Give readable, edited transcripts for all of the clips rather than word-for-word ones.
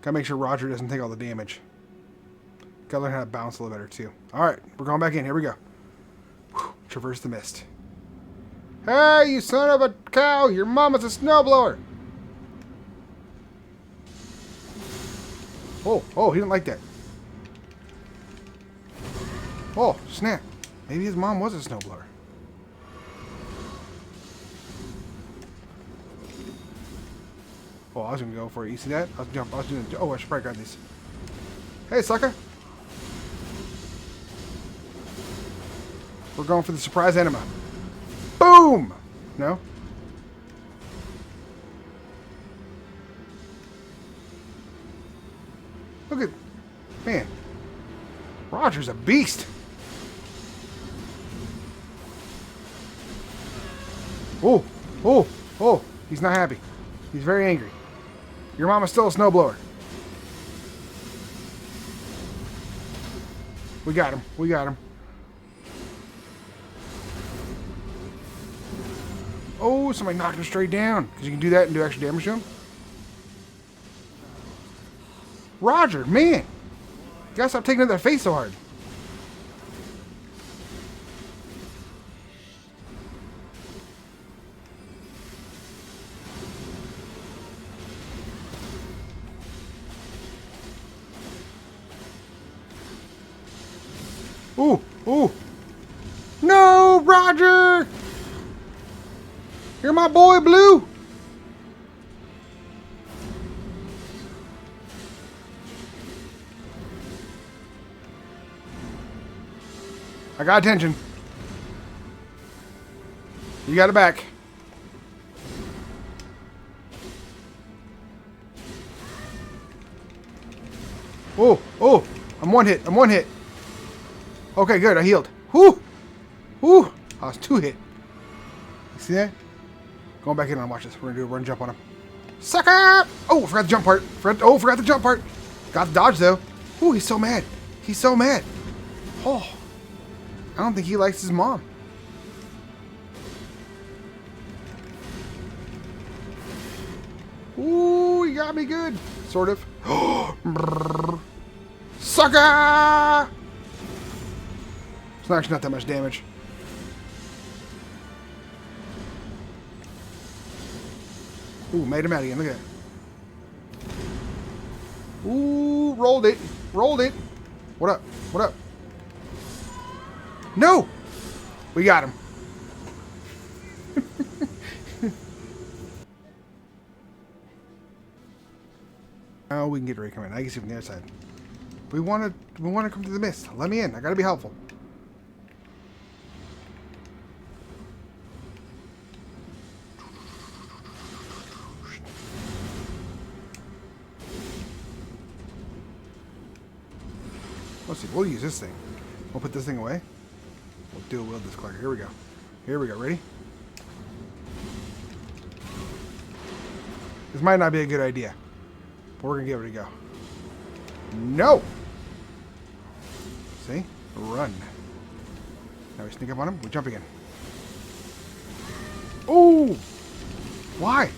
Gotta make sure Roger doesn't take all the damage. Gotta learn how to bounce a little better, too. Alright, we're going back in. Here we go. Whew, traverse the mist. Hey, you son of a cow! Your mama's a snowblower! Oh, he didn't like that. Oh, snap. Maybe his mom was a snowblower. Oh, I was gonna go for it. You see that? I was doing. Oh, I should probably grab these. Hey, sucker! We're going for the surprise enema. Boom! No? Look at... Man. Roger's a beast. Oh. He's not happy. He's very angry. Your mama's still a snowblower. We got him. Oh, somebody knocked him straight down. Because you can do that and do extra damage to him. Roger, man. You gotta stop taking it to their face so hard. Ooh. No, Roger! You're my boy, Blue! I got attention. You got it back. Oh, I'm one hit. Okay, good, I healed. Whoo! I was 2 hit. You see that? Going back in and watch this. We're gonna do a run jump on him. Sucker! Oh, forgot the jump part. Forgot the jump part. Got the dodge though. Ooh, he's so mad. Oh. I don't think he likes his mom. Ooh, he got me good. Sort of. Sucker! It's actually not that much damage. Ooh, made him out again. Look at that. Ooh, rolled it. What up? No! We got him. Now we can get ready to come in. I can see from the other side. We want to come to the mist. Let me in. I gotta be helpful. Let's see. We'll use this thing. We'll put this thing away. We'll do a will this clicker. Here we go. Ready? This might not be a good idea, but we're gonna give it a go. No. See? Run. Now we sneak up on him. We jump again. Oh! Why?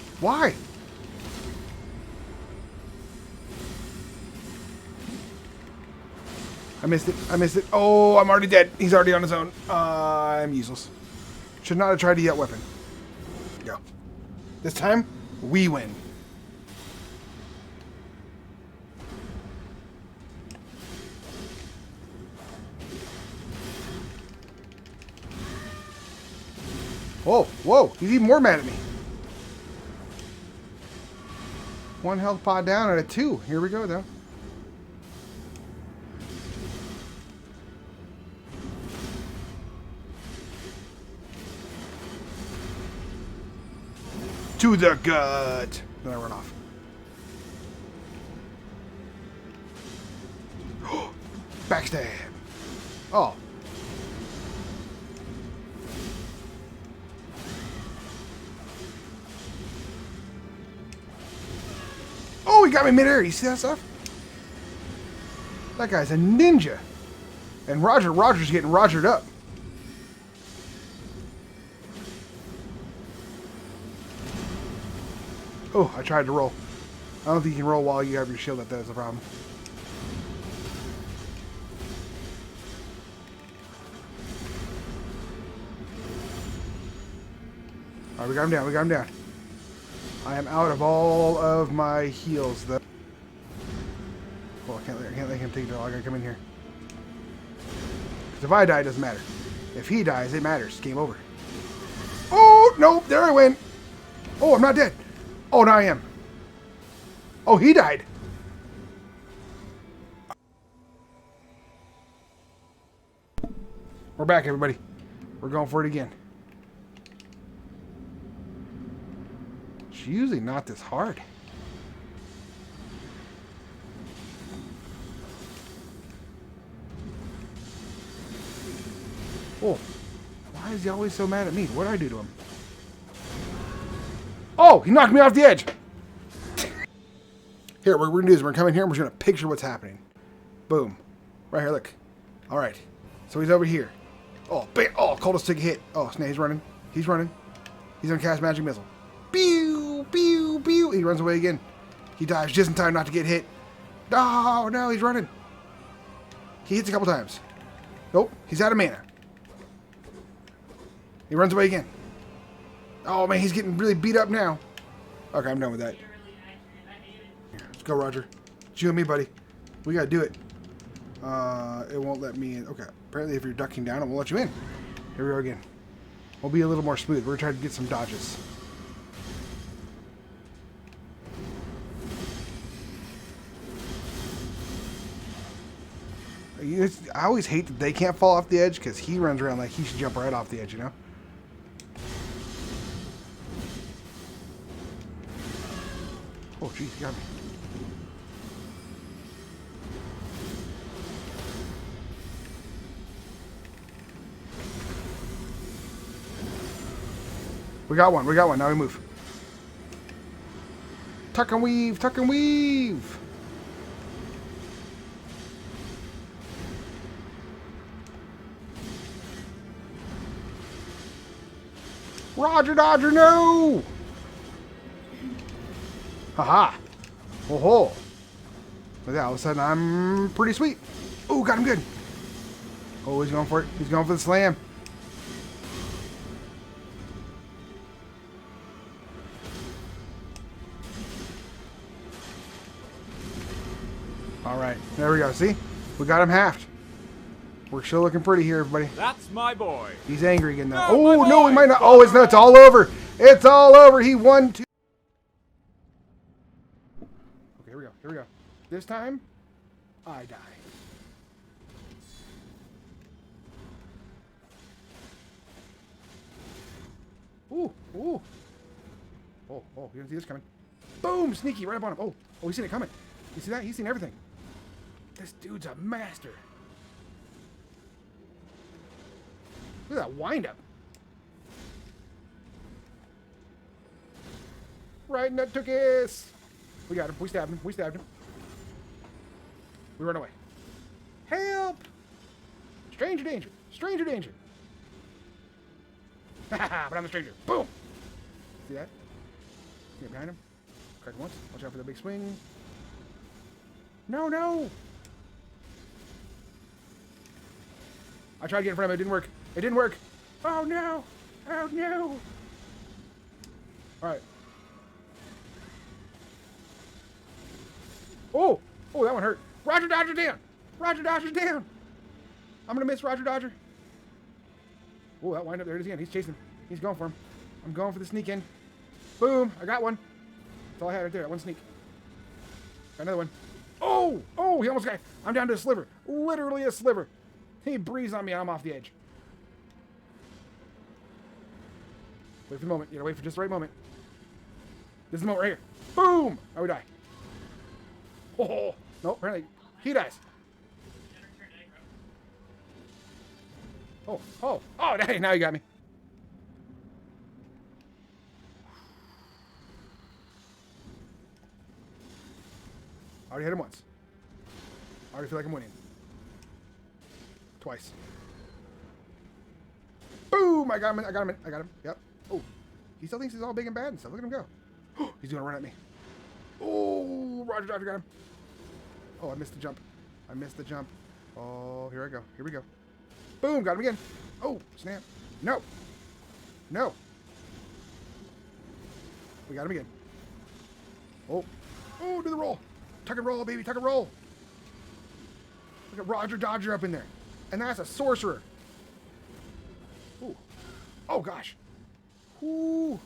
I missed it. Oh, I'm already dead. He's already on his own. I'm useless. Should not have tried to use that weapon. Go. This time, we win. Whoa. He's even more mad at me. 1 health pod down and a 2. Here we go, though. To the gut. Then I run off. Backstab. Oh. Oh, he got me midair. You see that stuff? That guy's a ninja. And Roger's getting Rogered up. Oh, I tried to roll. I don't think you can roll while you have your shield up. That's a problem. Alright, we got him down. We got him down. I am out of all of my heals, though. Well, I can't let him take it all. I gotta come in here. Because if I die, it doesn't matter. If he dies, it matters. Game over. Oh, no. There I went. Oh, I'm not dead. Oh, now I am. Oh, he died. We're back, everybody. We're going for it again. It's usually not this hard. Oh, why is he always so mad at me? What did I do to him? Oh, he knocked me off the edge. Here, what we're going to do is we're going to come in here and we're going to picture what's happening. Boom. Right here, look. All right. So he's over here. Oh, bam. Oh, coldest stick hit. Oh, snake, he's running. He's running. He's going to cast magic missile. Pew, pew, pew. He runs away again. He dives just in time not to get hit. Oh, no, he's running. He hits a couple times. Nope, he's out of mana. He runs away again. Oh, man, he's getting really beat up now. Okay, I'm done with that. Let's go, Roger. It's you and me, buddy. We gotta do it. It won't let me in. Okay, apparently if you're ducking down, it won't let you in. Here we go again. We'll be a little more smooth. We're trying to get some dodges. I always hate that they can't fall off the edge because he runs around like he should jump right off the edge, you know? Oh, jeez, he got me. We got one. We got one. Now we move. Tuck and weave. Tuck and weave. Roger Dodger, no! Haha. Oh ho. But yeah, all of a sudden I'm pretty sweet. Oh, got him good. Oh, he's going for it. He's going for the slam. All right, there we go. See? We got him halved. We're still looking pretty here, everybody. That's my boy. He's angry again now. Oh, no, he might not. Oh, it's not. It's all over. It's all over. He won two. Okay, here we go. Here we go. This time, I die. Ooh, ooh. Oh, oh, you didn't see this coming. Boom, sneaky, right up on him. Oh, oh, he's seen it coming. You see that? He's seen everything. This dude's a master. Look at that wind-up. Right in that tookies. We got him. We stabbed him. We stabbed him. We run away. Help! Stranger danger. Stranger danger. Haha, but I'm the stranger. Boom! See that? Get behind him. Crack him once. Watch out for the big swing. No, no! I tried to get in front of him. It didn't work. It didn't work. Oh, no! Oh, no! Alright. Oh! Oh, that one hurt. Roger Dodger down! Roger Dodger down! I'm gonna miss Roger Dodger. Oh, that wind up. There it is again. He's chasing. He's going for him. I'm going for the sneak in. Boom! I got one. That's all I had right there. That one sneak. Got another one. Oh! Oh! He almost got... I'm down to a sliver. Literally a sliver. He breezed on me and I'm off the edge. Wait for the moment. You gotta wait for just the right moment. This is the moment right here. Boom! Oh, we die. Oh! No, apparently he dies. Oh! Oh! Oh! Dang! Now you got me. I already hit him once. I already feel like I'm winning. Twice. Boom! I got him. I got him. I got him. Yep. Oh. He still thinks he's all big and bad and stuff. Look at him go. He's gonna run at me. Oh, Roger Dodger got him. Oh, I missed the jump. I missed the jump. Oh, here I go. Here we go. Boom, got him again. Oh, snap. No. No. We got him again. Oh. Oh, do the roll. Tuck and roll, baby. Tuck and roll. Look at Roger Dodger up in there. And that's a sorcerer. Ooh. Oh, gosh. Ooh.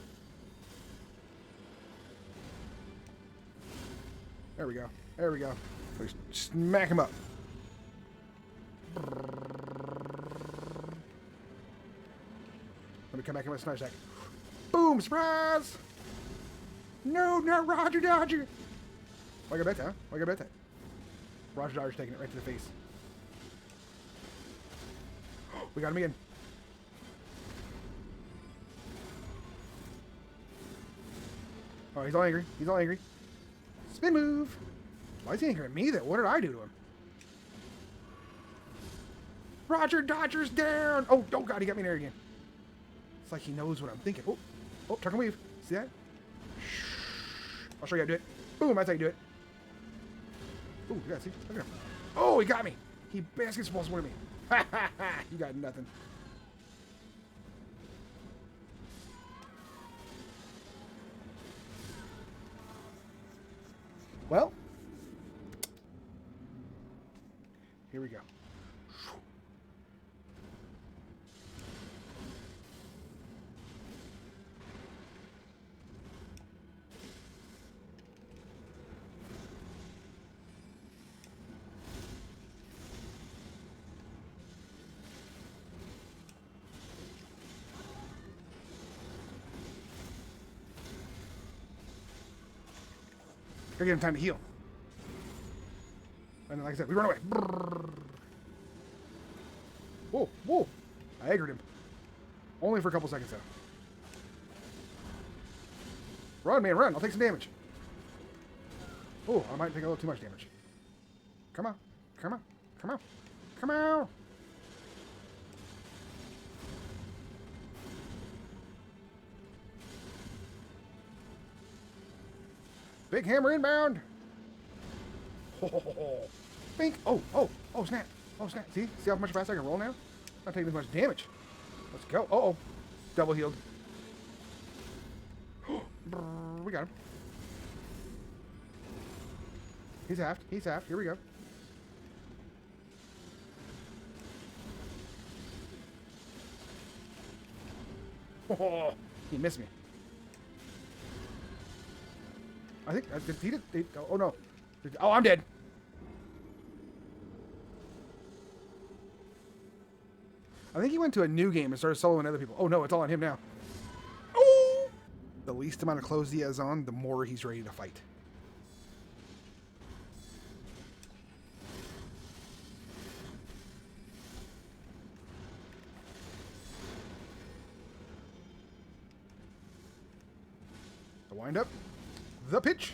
There we go. There we go. We smack him up. Let me come back in with a smash attack. Boom! Surprise! No, not Roger Dodger! Why got bet that, huh? Why got bet that? Roger Dodger's taking it right to the face. We got him again. Oh, he's all angry. He's all angry. Spin move! Why is he angry at me then? What did I do to him? Roger Dodger's down! Oh, oh god, he got me there again. It's like he knows what I'm thinking. Oh, oh, tuck and weave. See that? I'll show you how to do it. Boom, that's how you do it. Ooh, yeah, see? Look at him. Oh, he got me! He basketball swung me. Ha ha ha! You got nothing. Well, here we go. Gotta give him time to heal. And then, like I said, we run away. Brrr. Whoa, whoa. I aggroed him. Only for a couple seconds, though. Run, man, run. I'll take some damage. Oh, I might take a little too much damage. Come on. Come on. Come on. Come on. Big hammer inbound. Oh, bink. Oh, oh, oh, snap. Oh, snap. See? See how much faster I can roll now? Not taking as much damage. Let's go. Uh-oh. Double healed. We got him. He's halved. He's halved. Here we go. Oh, he missed me. I think I defeated. Oh no! Oh, I'm dead. I think he went to a new game and started soloing other people. Oh no, it's all on him now. Oh! The least amount of clothes he has on, the more he's ready to fight. The wind up. The pitch.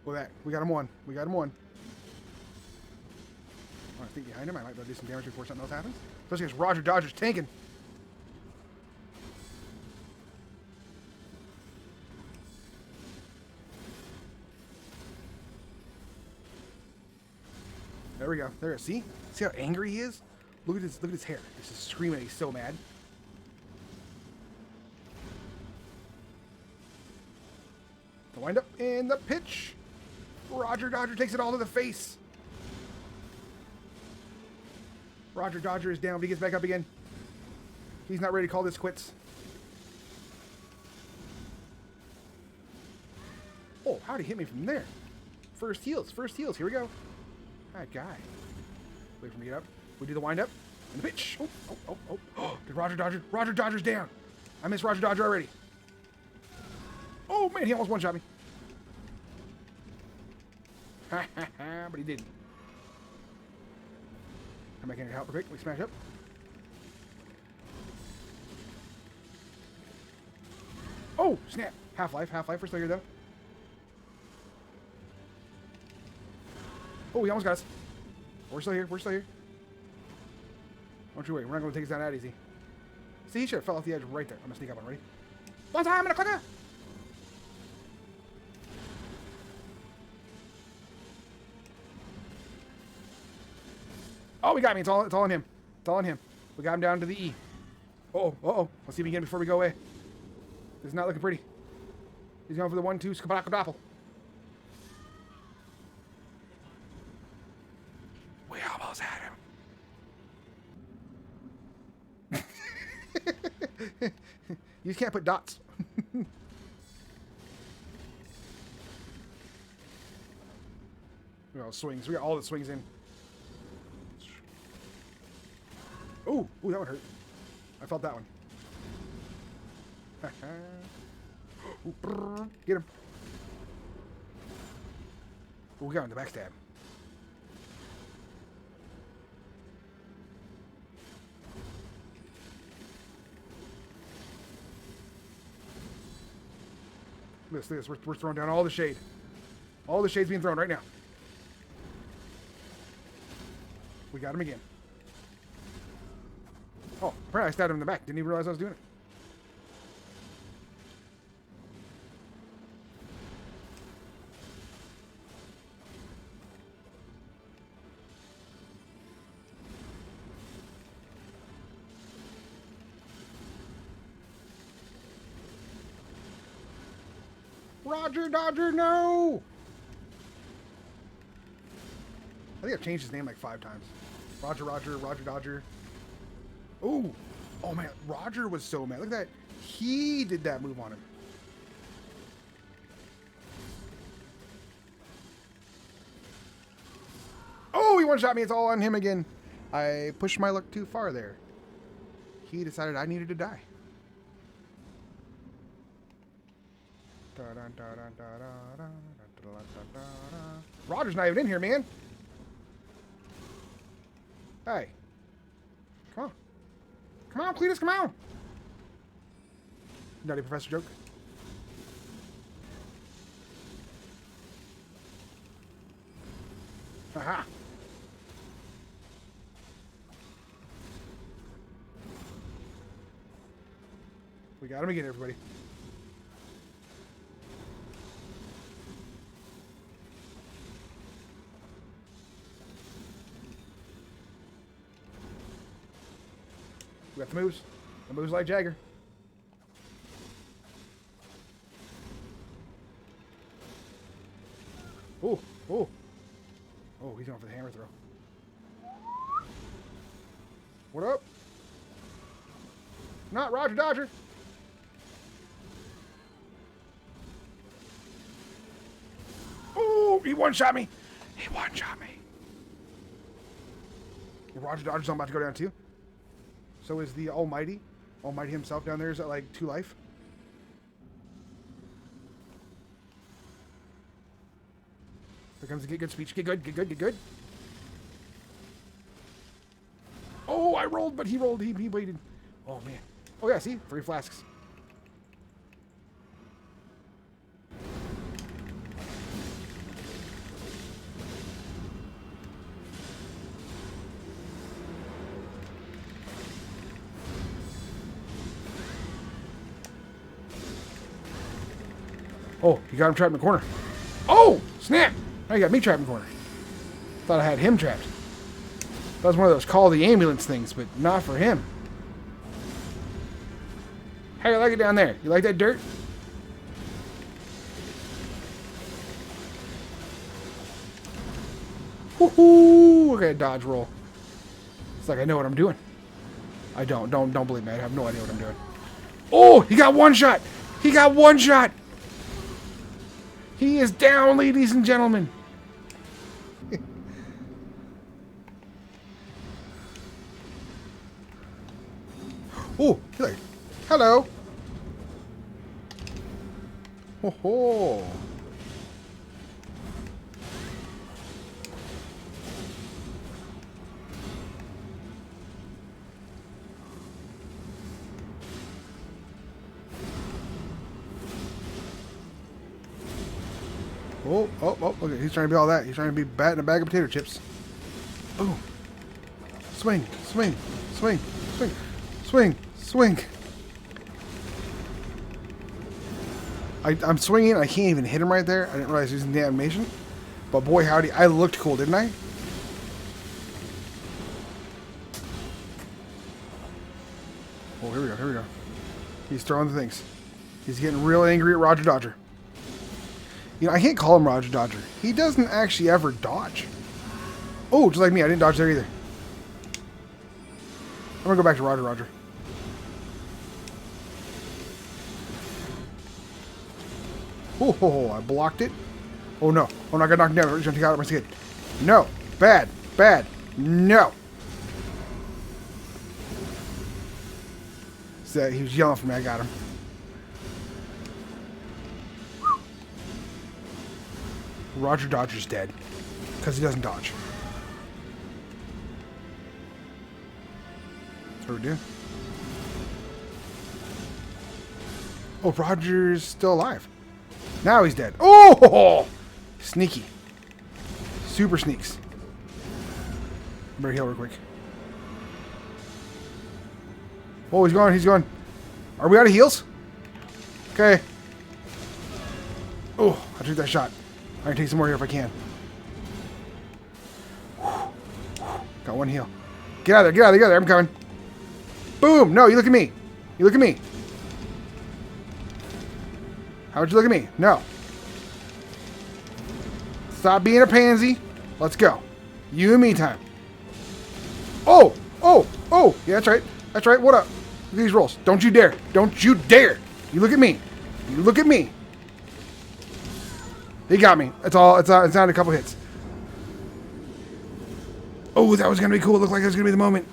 Look at that. We got him one. We got him one. I think behind him. I might be able to do some damage before something else happens. Especially as Roger Dodger's tanking. There we go. There. See? See how angry he is? Look at his hair. He's just screaming. He's so mad. The wind up and the pitch. Roger Dodger takes it all to the face. Roger Dodger is down, but he gets back up again. He's not ready to call this quits. Oh, how'd he hit me from there? First heals. First heals. Here we go. That guy. Wait for me to get up. We do the wind up. And the pitch. Oh, oh, oh, oh. Oh, did Roger Dodger? Roger Dodger's down. I missed Roger Dodger already. Oh, man, he almost one-shot me. Ha, ha, ha, but he didn't. Come back in to help real quick. We smash up. Oh, snap. Half-life. Half-life. We're still here, though. Oh, he almost got us. We're still here. We're still here. Don't you wait. We're not going to take us down that easy. See, he should have fell off the edge right there. I'm going to sneak up on him. Ready? One time and a clicker! Oh, we got me. It's all on him. It's all on him. We got him down to the E. Uh-oh. Uh-oh. Let's see if we can get him before we go away. This is not looking pretty. He's going for the 1-2 Skabakadoppel. We almost had him. You just can't put dots. We got all swings. We got all the swings in. Ooh, that one hurt. I felt that one. Get him. Ooh, we got him in the backstab. Look at this. We're throwing down all the shade. All the shade's being thrown right now. We got him again. Oh, apparently I stabbed him in the back. Didn't even realize I was doing it. Roger Dodger, no! I think I've changed his name like 5 times. Roger Dodger. Ooh! Oh man, Roger was so mad. Look at that. He did that move on him. Oh, he one-shot me. It's all on him again. I pushed my luck too far there. He decided I needed to die. Roger's not even in here, man. Hey. Come on. Come on, Cletus, come on. Nutty Professor joke. Aha. We got him again, everybody. We got the moves. The moves like Jagger. Oh, oh. Oh, he's going for the hammer throw. What up? Not Roger Dodger. Oh, he one-shot me. He one-shot me. Roger Dodger's about to go down too. So is the Almighty himself down there. Is at like 2 life? Here comes the get good speech. Get good. Oh, I rolled, but he rolled. He waited. Oh, man. Oh, yeah, see? 3 flasks. Oh, you got him trapped in the corner. Oh, snap! Now you got me trapped in the corner. Thought I had him trapped. That was one of those call the ambulance things, but not for him. How you like it down there? You like that dirt? Woohoo! Look at that dodge roll. It's like I know what I'm doing. I don't. Don't believe me. I have no idea what I'm doing. Oh, he got one shot. He got one shot. He is down, ladies and gentlemen. Oh, he's like, hello. Ho ho. Oh, okay, he's trying to be all that. He's trying to be batting a bag of potato chips. Oh. Swing. Swing. Swing. Swing. Swing. I'm swinging. I can't even hit him right there. I didn't realize he was using the animation. But boy, howdy. I looked cool, didn't I? Oh, here we go. Here we go. He's throwing the things. He's getting real angry at Roger Dodger. You know, I can't call him Roger Dodger. He doesn't actually ever dodge. Oh, just like me. I didn't dodge there either. I'm going to go back to Roger Roger. Oh, I blocked it. Oh, no. Oh, no, I got knocked down. I'm just going to take out my skin. No. Bad. Bad. No. So he was yelling for me. I got him. Roger Dodger's dead. Because he doesn't dodge. That's what we do. Oh, Roger's still alive. Now he's dead. Oh! Sneaky. Super sneaks. I better heal real quick. Oh, he's going. He's going. Are we out of heals? Okay. Oh, I took that shot. I can take some more here if I can. Got one heal. Get out of there. Get out of there. Get out of there. I'm coming. Boom. No, you look at me. You look at me. How would you look at me? No. Stop being a pansy. Let's go. You and me time. Oh. Oh. Oh. Yeah, that's right. That's right. What up? Look at these rolls. Don't you dare. Don't you dare. You look at me. You look at me. He got me. It's all. It's not a couple hits. Oh, that was going to be cool. It looked like it was going to be the moment.